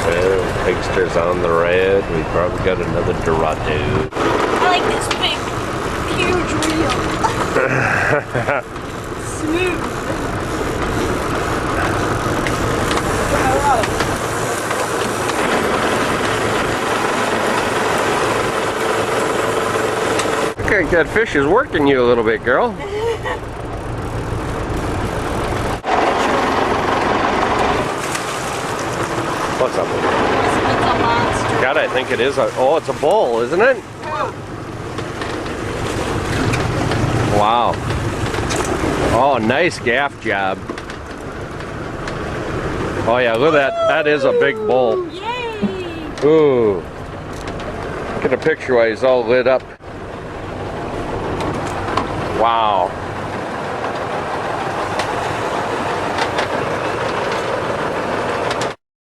Well, Pigster's on the red. We probably got another Dorado. I like this big, huge reel. Smooth. Okay, that fish is working you a little bit, girl. What's up? It's a monster. God, I think it is a. Oh, it's a bull, isn't it? Wow. Oh, nice gaff job. Oh yeah, look at that. That is a big bull. Yay! Ooh. Get a picture while he's all lit up. Wow.